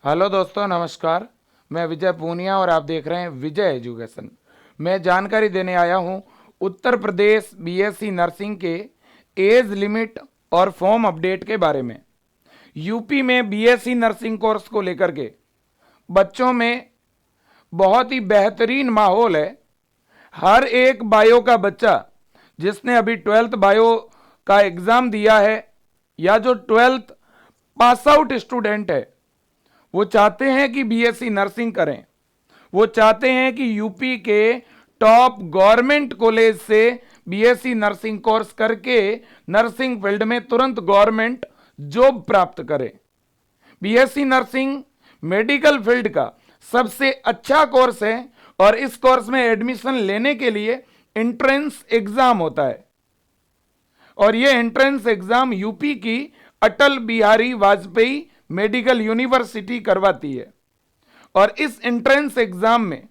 Hello दोस्तों, नमस्कार। मैं विजय पूनिया और आप देख रहे हैं विजय एजुकेशन। मैं जानकारी देने आया हूं उत्तर प्रदेश बीएससी नर्सिंग के एज लिमिट और फॉर्म अपडेट के बारे में। यूपी में बीएससी नर्सिंग कोर्स को लेकर के बच्चों में बहुत ही बेहतरीन माहौल है। हर एक बायो का बच्चा जिसने अभी 12th बायो का एग्ज़ाम दिया है या जो 12th पास आउट स्टूडेंट है, वो चाहते हैं कि बीएससी नर्सिंग करें। वो चाहते हैं कि यूपी के टॉप गवर्नमेंट कॉलेज से बीएससी नर्सिंग कोर्स करके नर्सिंग फील्ड में तुरंत गवर्नमेंट जॉब प्राप्त करें। बीएससी नर्सिंग मेडिकल फील्ड का सबसे अच्छा कोर्स है और इस कोर्स में एडमिशन लेने के लिए एंट्रेंस एग्जाम होता है और ये एंट्रेंस एग्जाम यूपी की अटल बिहारी वाजपेयी मेडिकल यूनिवर्सिटी करवाती है। और इस एंट्रेंस एग्जाम में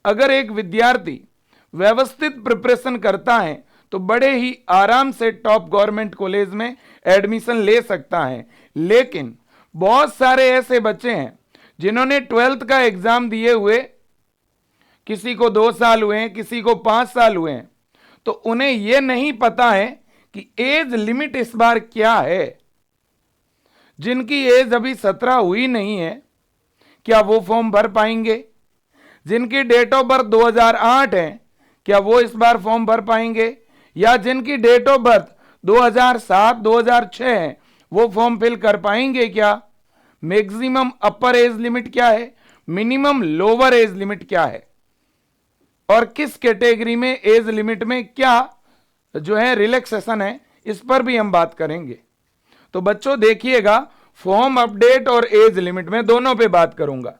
अगर एक विद्यार्थी व्यवस्थित प्रिपरेशन करता है तो बड़े ही आराम से टॉप गवर्नमेंट कॉलेज में एडमिशन ले सकता है। लेकिन बहुत सारे ऐसे बच्चे हैं जिन्होंने 12th का एग्जाम दिए हुए, किसी को 2 साल हुए हैं, किसी को 5 साल हुए हैं, तो उन्हें यह नहीं पता है कि एज लिमिट इस बार क्या है। जिनकी एज अभी 17 हुई नहीं है, क्या वो फॉर्म भर पाएंगे? जिनकी डेट ऑफ बर्थ 2008 है, क्या वो इस बार फॉर्म भर पाएंगे? या जिनकी डेट ऑफ बर्थ 2007 2006 है, वो फॉर्म फिल कर पाएंगे क्या? मैक्सिमम अपर एज लिमिट क्या है, मिनिमम लोअर एज लिमिट क्या है, और किस कैटेगरी में एज लिमिट में क्या जो है रिलैक्सेशन है, इस पर भी हम बात करेंगे। तो बच्चों देखिएगा, फॉर्म अपडेट और एज लिमिट में दोनों पे बात करूंगा।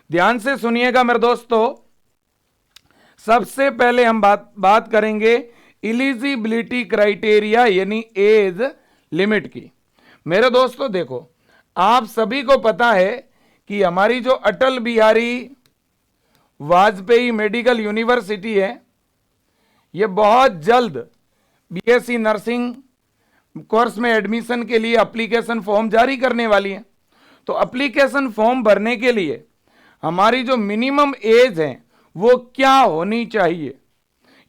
ध्यान से सुनिएगा मेरे दोस्तों। सबसे पहले हम बात करेंगे एलिजिबिलिटी क्राइटेरिया यानी एज लिमिट की। मेरे दोस्तों देखो, आप सभी को पता है कि हमारी जो अटल बिहारी वाजपेयी मेडिकल यूनिवर्सिटी है, ये बहुत जल्द बीएससी नर्सिंग कोर्स में एडमिशन के लिए एप्लीकेशन फॉर्म जारी करने वाली है। तो एप्लीकेशन फॉर्म भरने के लिए हमारी जो मिनिमम एज है वो क्या होनी चाहिए,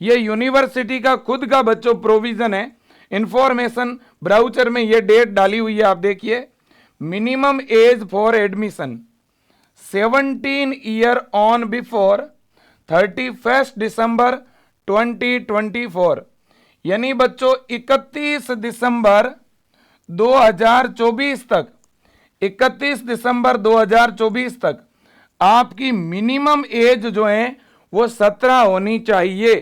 ये यूनिवर्सिटी का खुद का बच्चों प्रोविजन है। इंफॉर्मेशन ब्राउचर में ये डेट डाली हुई है, आप देखिए। Minimum age for admission 17 year on before 31 दिसंबर 2024, यानी बच्चों 31 दिसंबर 2024 तक, 31 दिसंबर 2024 तक आपकी मिनिमम एज जो है वो 17 होनी चाहिए।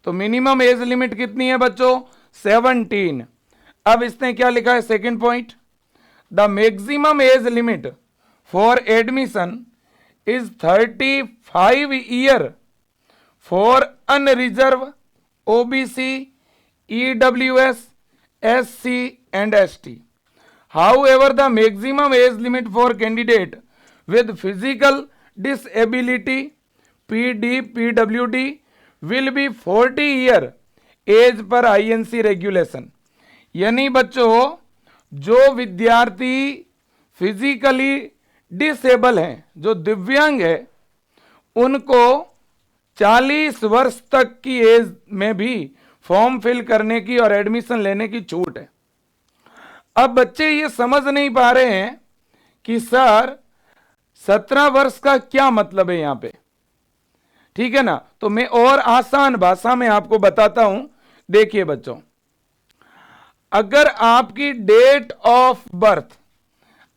तो मिनिमम एज लिमिट कितनी है बच्चों? 17। अब इसने क्या लिखा है, second point, the maximum age limit for admission is 35 year for unreserved OBC EWS, SC and ST. However, the maximum age limit for candidate with physical disability PD PWD will be 40 year age per INC regulation. यानी बच्चों जो विद्यार्थी physically disable हैं, जो दिव्यांग है, उनको 40 वर्ष तक की एज में भी फॉर्म फिल करने की और एडमिशन लेने की छूट है। अब बच्चे ये समझ नहीं पा रहे हैं कि सर 17 वर्ष का क्या मतलब है यहां पे, ठीक है ना। तो मैं और आसान भाषा में आपको बताता हूं। देखिए बच्चों, अगर आपकी डेट ऑफ बर्थ,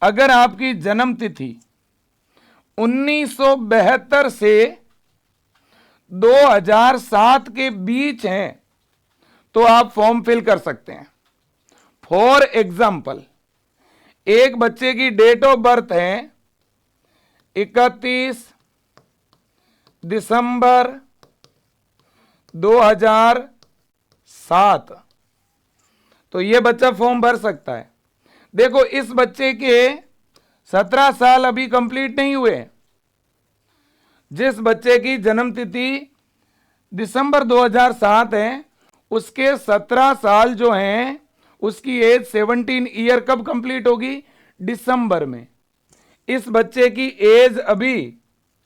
अगर आपकी जन्म तिथि 1972 से 2007 के बीच है तो आप फॉर्म फिल कर सकते हैं। फॉर एग्जाम्पल, एक बच्चे की डेट ऑफ बर्थ है 31 दिसंबर 2007, तो यह बच्चा फॉर्म भर सकता है। देखो, इस बच्चे के 17 साल अभी कंप्लीट नहीं हुए। जिस बच्चे की जन्म तिथि दिसंबर 2007 है, उसके 17 साल जो हैं, उसकी एज 17 ईयर कब कंप्लीट होगी? दिसंबर में। इस बच्चे की एज अभी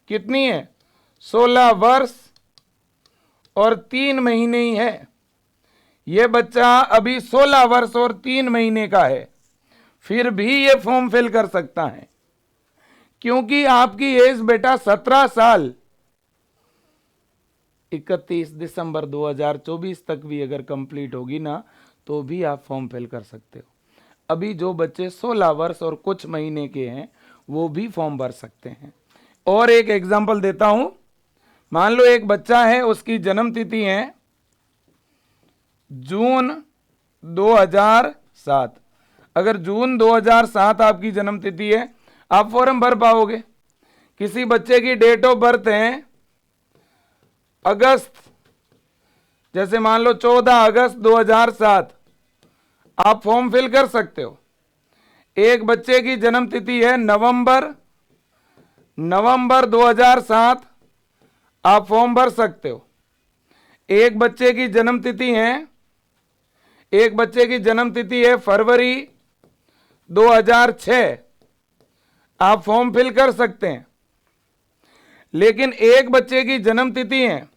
कितनी है? 16 वर्ष और 3 महीने ही है। यह बच्चा अभी 16 वर्ष और 3 महीने का है, फिर भी ये फॉर्म फिल कर सकता है, क्योंकि आपकी एज बेटा 17 साल 31 दिसंबर 2024 तक भी अगर कंप्लीट होगी ना, तो भी आप फॉर्म फिल कर सकते हो। अभी जो बच्चे 16 वर्ष और कुछ महीने के हैं वो भी फॉर्म भर सकते हैं। और एक एग्जांपल देता हूं, मान लो एक बच्चा है, उसकी जन्म तिथि है जून 2007। अगर जून 2007 आपकी जन्म तिथि है, आप फॉर्म भर पाओगे। किसी बच्चे की डेट ऑफ बर्थ है अगस्त, जैसे मान लो 14 अगस्त 2007, आप फॉर्म फिल कर सकते हो। एक बच्चे की जन्म तिथि है नवंबर 2007, आप फॉर्म भर सकते हो। एक बच्चे की जन्म तिथि है फरवरी 2006, आप फॉर्म फिल कर सकते हैं। लेकिन एक बच्चे की जन्म तिथि है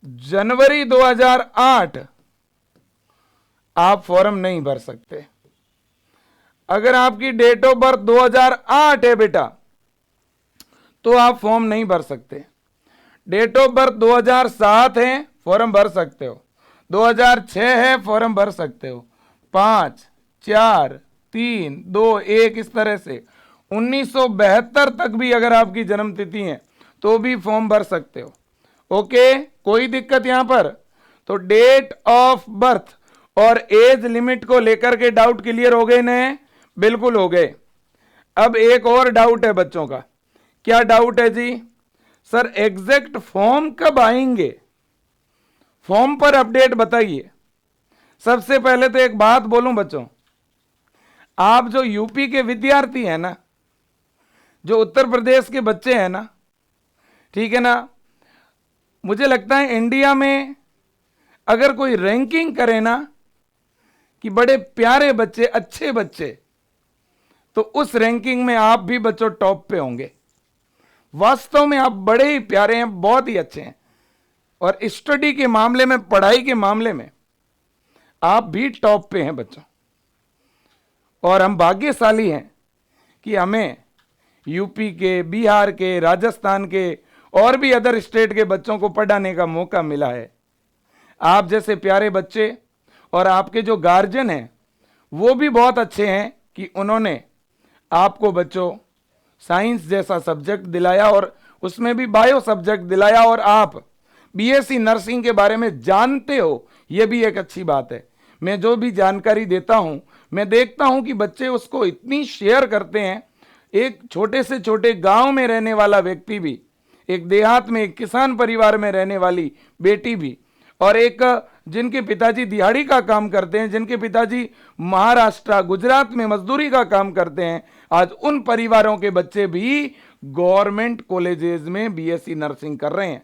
जनवरी 2008, आप फॉर्म नहीं भर सकते। अगर आपकी डेट ऑफ बर्थ 2008 है बेटा, तो आप फॉर्म नहीं भर सकते। डेट ऑफ बर्थ 2007 है, फॉर्म भर सकते हो। 2006 है, फॉर्म भर सकते हो। 5, 4, 3, 2, 1 इस तरह से 1972 तक भी अगर आपकी जन्म तिथि है तो भी फॉर्म भर सकते हो। ओके, कोई दिक्कत यहां पर? तो डेट ऑफ बर्थ और एज लिमिट को लेकर के डाउट क्लियर हो गए ना? बिल्कुल हो गए। अब एक और डाउट है बच्चों का। क्या डाउट है जी? सर एग्जैक्ट फॉर्म कब आएंगे? फॉर्म पर अपडेट बताइए। सबसे पहले तो एक बात बोलूं बच्चों, आप जो यूपी के विद्यार्थी हैं ना, जो उत्तर प्रदेश के बच्चे हैं ना, ठीक है ना, मुझे लगता है इंडिया में अगर कोई रैंकिंग करे ना कि बड़े प्यारे बच्चे, अच्छे बच्चे, तो उस रैंकिंग में आप भी बच्चों टॉप पे होंगे। वास्तव में आप बड़े ही प्यारे हैं, बहुत ही अच्छे हैं, और स्टडी के मामले में, पढ़ाई के मामले में आप भी टॉप पे हैं बच्चों। और हम भाग्यशाली हैं कि हमें यूपी के, बिहार के, राजस्थान के और भी अदर स्टेट के बच्चों को पढ़ाने का मौका मिला है। आप जैसे प्यारे बच्चे और आपके जो गार्जियन हैं वो भी बहुत अच्छे हैं कि उन्होंने आपको बच्चों साइंस जैसा सब्जेक्ट दिलाया और उसमें भी बायो सब्जेक्ट दिलाया, और आप बीएससी नर्सिंग के बारे में जानते हो, यह भी एक अच्छी बात है। मैं जो भी जानकारी देता हूं, मैं देखता हूं कि बच्चे उसको इतनी शेयर करते हैं। एक छोटे से छोटे गांव में रहने वाला व्यक्ति भी, एक देहात में एक किसान परिवार में रहने वाली बेटी भी, और एक जिनके पिताजी दिहाड़ी का काम करते हैं, जिनके पिताजी महाराष्ट्र, गुजरात में मजदूरी का काम करते हैं, आज उन परिवारों के बच्चे भी गवर्नमेंट कॉलेजेस में बीएससी नर्सिंग कर रहे हैं।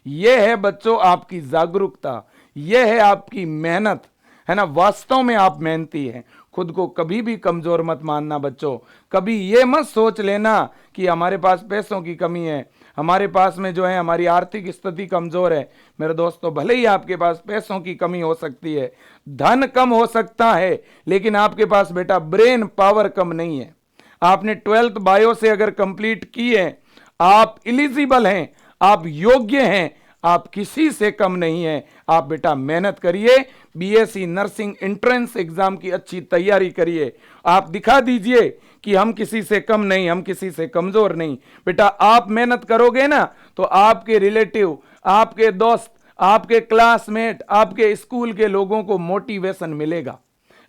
यह है बच्चों आपकी जागरूकता, यह है आपकी मेहनत, है ना। वास्तव में आप मेहनती हैं। खुद को कभी भी कमजोर मत मानना बच्चों। कभी यह मत सोच लेना कि हमारे पास पैसों की कमी है, हमारे पास में जो है हमारी आर्थिक स्थिति कमजोर है। मेरे दोस्तों, भले ही आपके पास पैसों की कमी हो सकती है, धन कम हो सकता है, लेकिन आपके पास बेटा ब्रेन पावर कम नहीं है। आपने 12th बायो से अगर कंप्लीट की है, आप एलिजिबल हैं, आप योग्य हैं, आप किसी से कम नहीं हैं। आप बेटा मेहनत करिए, बीएससी नर्सिंग एंट्रेंस एग्जाम की अच्छी तैयारी करिए। आप दिखा दीजिए कि हम किसी से कम नहीं, हम किसी से कमजोर नहीं। बेटा आप मेहनत करोगे ना, तो आपके रिलेटिव, आपके दोस्त, आपके क्लासमेट, आपके स्कूल के लोगों को मोटिवेशन मिलेगा।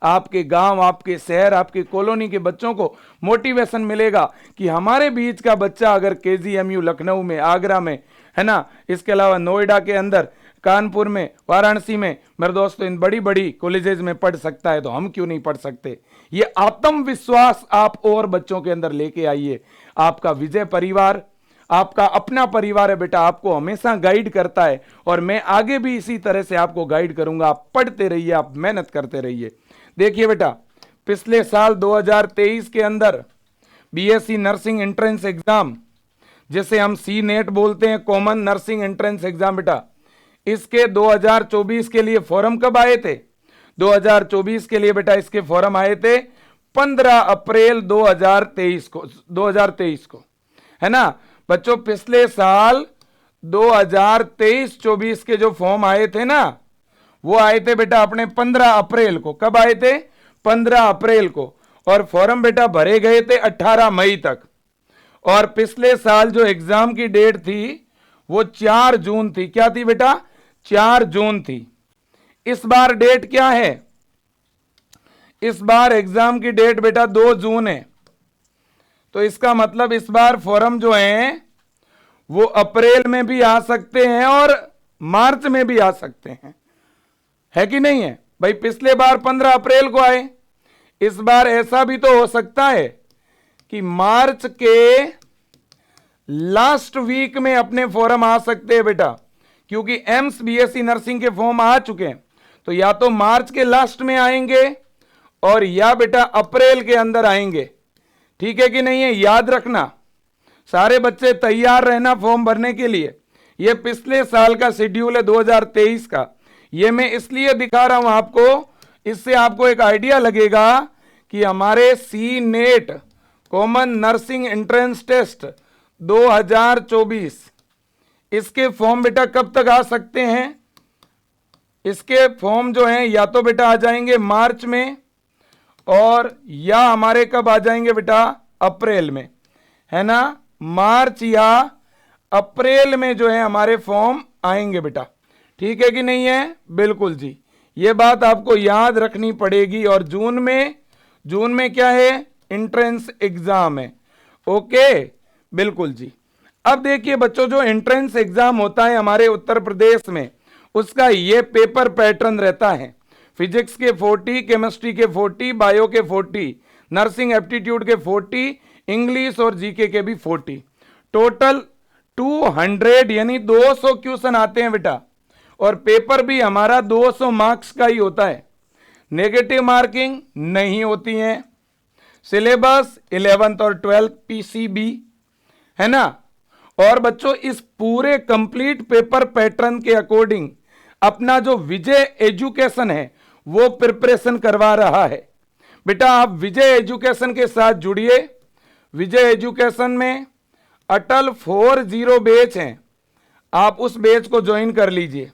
आपके गांव, आपके शहर, आपके कॉलोनी के बच्चों को मोटिवेशन मिलेगा कि हमारे बीच का बच्चा अगर केजीएमयू लखनऊ में, आगरा में, है ना, इसके अलावा नोएडा के अंदर, कानपुर में, वाराणसी में, मेरे दोस्तों इन बड़ी बड़ी कॉलेजेस में पढ़ सकता है, तो हम क्यों नहीं पढ़ सकते। ये आत्मविश्वास आप और बच्चों के अंदर लेके आइए। आपका विजय परिवार आपका अपना परिवार है बेटा, आपको हमेशा गाइड करता है, और मैं आगे भी इसी तरह से आपको गाइड करूंगा। आप पढ़ते रहिए, आप मेहनत करते रहिए। देखिए बेटा, पिछले साल 2023 के अंदर बीएससी नर्सिंग एंट्रेंस एग्जाम, जिसे हम सी नेट बोलते हैं, कॉमन नर्सिंग एंट्रेंस एग्जाम बेटा, इसके 2024 के लिए फॉर्म कब आए थे? 2024 के लिए बेटा इसके फॉर्म आए थे 15 अप्रैल 2023 को, है ना बच्चों। पिछले साल 2023-24 के जो फॉर्म आए थे ना, वो आए थे बेटा अपने 15 अप्रैल को। कब आए थे? 15 अप्रैल को। और फॉर्म बेटा भरे गए थे 18 मई तक। और पिछले साल जो एग्जाम की डेट थी वो 4 जून थी। क्या थी बेटा? 4 जून थी। इस बार डेट क्या है? इस बार एग्जाम की डेट बेटा 2 जून है। तो इसका मतलब इस बार फॉर्म जो है वो अप्रैल में भी आ सकते हैं और मार्च में भी आ सकते हैं, है कि नहीं है भाई? पिछले बार 15 अप्रैल को आए, इस बार ऐसा भी तो हो सकता है कि मार्च के लास्ट वीक में अपने फॉर्म आ सकते हैं बेटा, क्योंकि एम्स बीएससी नर्सिंग के फॉर्म आ चुके हैं। तो या तो मार्च के लास्ट में आएंगे और या बेटा अप्रैल के अंदर आएंगे, ठीक है कि नहीं है? याद रखना, सारे बच्चे तैयार रहना फॉर्म भरने के लिए। यह पिछले साल का शेड्यूल है 2023 का। यह मैं इसलिए दिखा रहा हूं आपको, इससे आपको एक आइडिया लगेगा कि हमारे C NET common nursing entrance test 2024 इसके फॉर्म बेटा कब तक आ सकते हैं? इसके फॉर्म जो हैं या तो बेटा आ जाएंगे मार्च में, और या हमारे कब आ जाएंगे बेटा? अप्रैल में, है ना? मार्च या अप्रैल में जो है हमारे फॉर्म आएंगे बेटा, ठीक है कि नहीं है? बिल्कुल जी, ये बात आपको याद रखनी पड़ेगी। और जून में क्या है? एंट्रेंस एग्जाम है। ओके, बिल्कुल जी। अब देखिए बच्चों, जो एंट्रेंस एग्जाम होता है हमारे उत्तर प्रदेश में, उसका ये पेपर पैटर्न रहता है। फिजिक्स के 40, केमिस्ट्री के 40, बायो के 40, नर्सिंग एप्टीट्यूड के 40, इंग्लिश और जीके के भी 40। टोटल 200 यानी 200 क्वेश्चन आते हैं बेटा। और पेपर भी हमारा 200 मार्क्स का ही होता है, नेगेटिव मार्किंग नहीं होती है। सिलेबस 11th और 12th पीसीबी, है ना? और बच्चों इस पूरे कंप्लीट पेपर पैटर्न के अकॉर्डिंग अपना जो विजय एजुकेशन है वो प्रिपरेशन करवा रहा है। बेटा आप विजय एजुकेशन के साथ जुड़िए। विजय एजुकेशन में अटल 40 बैच हैं, आप उस बैच को ज्वाइन कर लीजिए।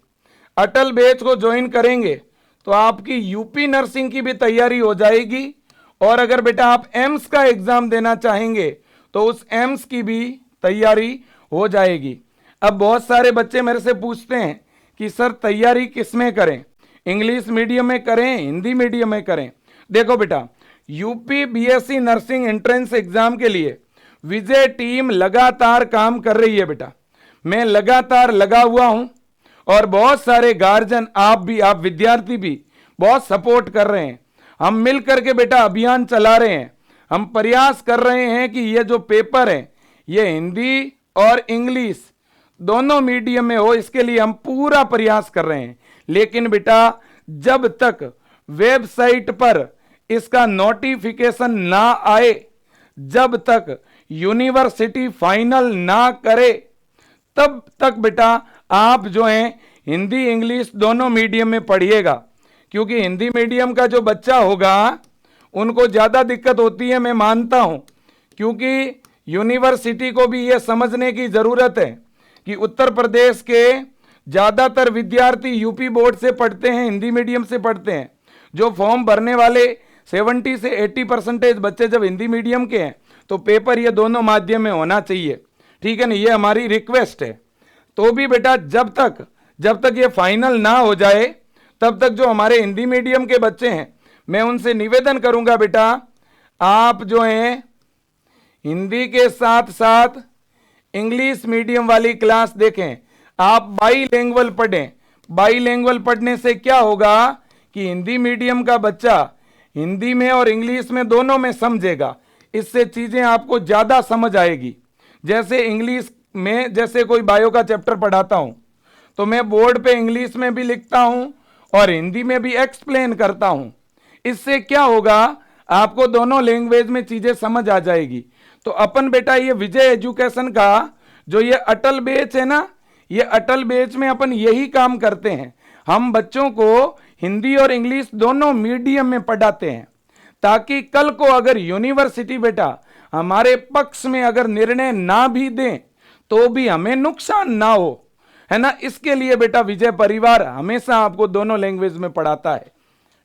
अटल बैच को ज्वाइन करेंगे तो आपकी यूपी नर्सिंग की भी तैयारी हो जाएगी, और अगर बेटा आप एम्स का एग्जाम देना चाहेंगे तो उस एम्स की भी तैयारी हो जाएगी। अब बहुत सारे बच्चे मेरे से पूछते हैं कि सर तैयारी किस में करें, इंग्लिश मीडियम में करें, हिंदी मीडियम में करें? देखो बेटा, UP BSc nursing entrance exam के लिए विजय टीम लगातार काम कर रही है बेटा। मैं लगातार लगा हुआ हूं, और बहुत सारे गार्जियन, आप विद्यार्थी भी बहुत सपोर्ट कर रहे हैं। हम मिल करके बेटा अभियान चला रहे हैं। हम प्रयास कर रहे हैं कि ये जो पेपर है ये हिंदी और इंग्लिश दोनों मीडियम में हो, इसके लिए हम पूरा प्रयास कर रहे हैं। लेकिन बेटा जब तक वेबसाइट पर इसका नोटिफिकेशन ना आए, जब तक यूनिवर्सिटी फाइनल ना करे, तब तक बेटा आप जो है हिंदी इंग्लिश दोनों मीडियम में पढ़िएगा। क्योंकि हिंदी मीडियम का जो बच्चा होगा उनको ज्यादा दिक्कत होती है, मैं मानता हूं। क्योंकि यूनिवर्सिटी को भी यह समझने की जरूरत है कि उत्तर प्रदेश के ज्यादातर विद्यार्थी यूपी बोर्ड से पढ़ते हैं, हिंदी मीडियम से पढ़ते हैं। जो फॉर्म भरने वाले 70 से 80% बच्चे जब हिंदी मीडियम के हैं तो पेपर ये दोनों माध्यम में होना चाहिए, ठीक है ना? ये हमारी रिक्वेस्ट है। तो भी बेटा जब तक ये फाइनल ना हो जाए, तब तक जो हमारे हिंदी मीडियम के बच्चे हैं, मैं उनसे निवेदन करूंगा बेटा आप जो हैं हिंदी के साथ साथ इंग्लिश मीडियम वाली क्लास देखें। आप बाईलिंगुअल पढ़ें। बाईलिंगुअल पढ़ने से क्या होगा कि हिंदी मीडियम का बच्चा हिंदी में और इंग्लिश में दोनों में समझेगा। इससे चीजें आपको ज्यादा समझ आएगी। जैसे इंग्लिश में जैसे कोई बायो का चैप्टर पढ़ाता हूं तो मैं बोर्ड पे इंग्लिश में भी लिखता हूं और हिंदी में भी एक्सप्लेन करता हूं। इससे क्या होगा, आपको दोनों लैंग्वेज में चीजें समझ आ जाएगी। तो अपन बेटा ये विजय एजुकेशन का जो ये अटल बैच है ना, ये अटल बैच में अपन यही काम करते हैं। हम बच्चों को हिंदी और इंग्लिश दोनों मीडियम में पढ़ाते हैं, ताकि कल को अगर यूनिवर्सिटी बेटा हमारे पक्ष में अगर निर्णय ना भी दें तो भी हमें नुकसान ना हो, है ना। इसके लिए बेटा विजय परिवार हमेशा आपको दोनों लैंग्वेज में पढ़ाता है,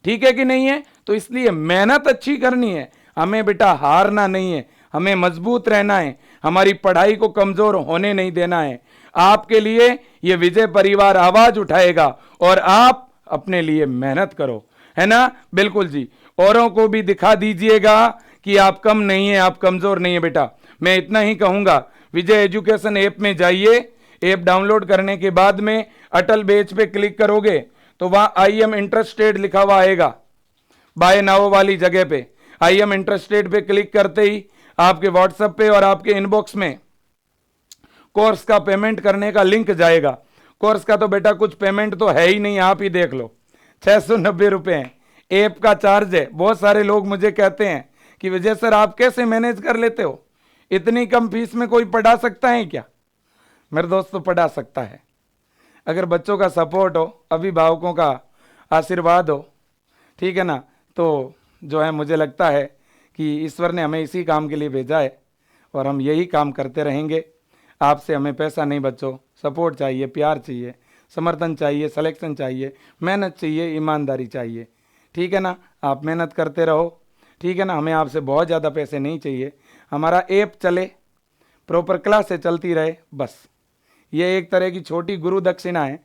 ठीक है कि नहीं है। तो इसलिए मेहनत अच्छी करनी है, हमें बेटा हारना नहीं है, हमें मजबूत रहना है, हमारी पढ़ाई को कमजोर होने नहीं देना है। आपके लिए ये विजय परिवार आवाज उठाएगा और आप अपने लिए मेहनत करो, है ना। बिल्कुल जी, औरों को भी दिखा दीजिएगा कि आप कम नहीं है, आप कमजोर नहीं है बेटा। मैं इतना ही कहूंगा, विजय एजुकेशन ऐप में जाइए, ऐप डाउनलोड करने के बाद में अटल बैच पे क्लिक करोगे तो वहां आई एम इंटरेस्टेड लिखा हुआ आएगा, बाय नाउ वाली जगह पे आई एम इंटरेस्टेड पे क्लिक करते ही आपके व्हाट्सएप पे और आपके इनबॉक्स में कोर्स का पेमेंट करने का लिंक जाएगा। कोर्स का तो बेटा कुछ पेमेंट तो है ही नहीं, आप ही देख लो, 690 रुपए है, ऐप का चार्ज है। बहुत सारे लोग मुझे कहते हैं कि विजय सर आप कैसे मैनेज कर लेते हो, इतनी कम फीस में कोई पढ़ा सकता है क्या। मेरे दोस्त तो पढ़ा सकता है, अगर बच्चों का सपोर्ट हो, अभिभावकों का आशीर्वाद हो, ठीक है ना। तो जो है मुझे लगता है कि ईश्वर ने हमें इसी काम के लिए भेजा है और हम यही काम करते रहेंगे। आपसे हमें पैसा नहीं बच्चों, सपोर्ट चाहिए, प्यार चाहिए, समर्थन चाहिए, सिलेक्शन चाहिए, मेहनत चाहिए, ईमानदारी चाहिए, ठीक है ना। आप मेहनत करते रहो, ठीक है ना। हमें आपसे बहुत ज़्यादा पैसे नहीं चाहिए, हमारा ऐप चले, प्रॉपर क्लास से चलती रहे, बस। ये एक तरह की छोटी गुरु दक्षिणा है,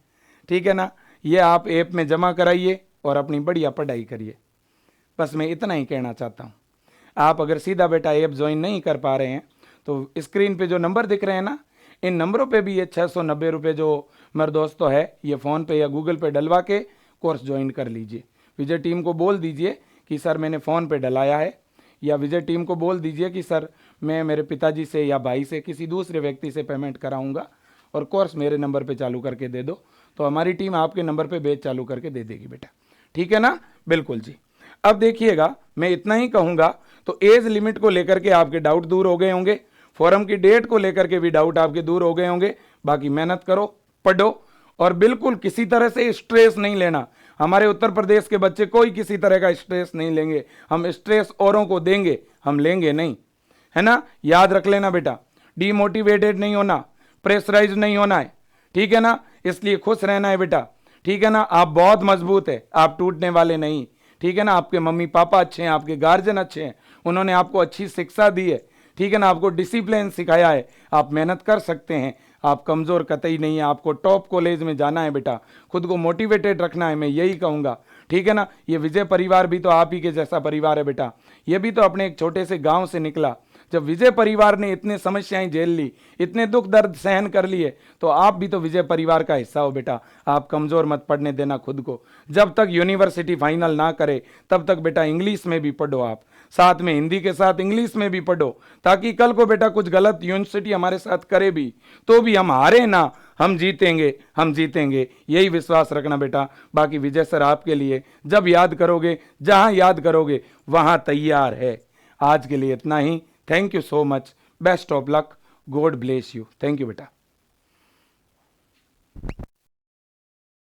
ठीक है ना। ये आप ऐप में जमा कराइए और अपनी बढ़िया पढ़ाई करिए, बस मैं इतना ही कहना चाहता हूँ। आप अगर सीधा बेटा ऐप ज्वाइन नहीं कर पा रहे हैं तो स्क्रीन पे जो नंबर दिख रहे हैं ना, इन नंबरों पे भी ये 690 रुपये जो मेरे दोस्तों है, ये फ़ोन पे या गूगल पे डलवा के कोर्स ज्वाइन कर लीजिए। विजय टीम को बोल दीजिए कि सर मैंने फ़ोन पे डलाया है, या विजय टीम को बोल दीजिए कि सर मैं मेरे पिताजी से या भाई से किसी दूसरे व्यक्ति से पेमेंट कराऊंगा और कोर्स मेरे नंबर पे चालू करके दे दो, तो हमारी टीम आपके नंबर पे बैच चालू करके दे देगी बेटा, ठीक है ना। बिल्कुल जी। अब देखिएगा, मैं इतना ही कहूँगा, तो एज लिमिट को लेकर के आपके डाउट दूर हो गए होंगे, फॉरम की डेट को लेकर के भी डाउट आपके दूर हो गए होंगे। बाकी मेहनत करो, पढ़ो और बिल्कुल किसी तरह से स्ट्रेस नहीं लेना। हमारे उत्तर प्रदेश के बच्चे कोई किसी तरह का स्ट्रेस नहीं लेंगे, हम स्ट्रेस औरों को देंगे, हम लेंगे नहीं, है ना। याद रख लेना बेटा, डीमोटिवेटेड नहीं होना, प्रेशराइज नहीं होना है, ठीक है ना। इसलिए खुश रहना है बेटा, ठीक है ना। आप बहुत मजबूत है, आप टूटने वाले नहीं, ठीक है ना। आपके मम्मी पापा अच्छे हैं, आपके गार्जियन अच्छे हैं, उन्होंने आपको अच्छी शिक्षा दी है, ठीक है ना। आपको डिसिप्लिन सिखाया है, आप मेहनत कर सकते हैं, आप कमज़ोर कतई नहीं है। आपको टॉप कॉलेज में जाना है बेटा, खुद को मोटिवेटेड रखना है, मैं यही कहूँगा, ठीक है ना। ये विजय परिवार भी तो आप ही के जैसा परिवार है बेटा, ये भी तो अपने एक छोटे से गांव से निकला। जब विजय परिवार ने इतने समस्याएं झेल ली, इतने दुख दर्द सहन कर लिए, तो आप भी तो विजय परिवार का हिस्सा हो बेटा। आप कमज़ोर मत पढ़ने देना खुद को, जब तक यूनिवर्सिटी फाइनल ना करे तब तक बेटा इंग्लिश में भी पढ़ो, आप साथ में हिंदी के साथ इंग्लिश में भी पढ़ो, ताकि कल को बेटा कुछ गलत यूनिवर्सिटी हमारे साथ करे भी तो भी हम हारे ना, हम जीतेंगे, हम जीतेंगे, यही विश्वास रखना बेटा। बाकी विजय सर आपके लिए जब याद करोगे, जहां याद करोगे वहां तैयार है। आज के लिए इतना ही, thank you so much, best of luck, God bless you, thank you बेटा।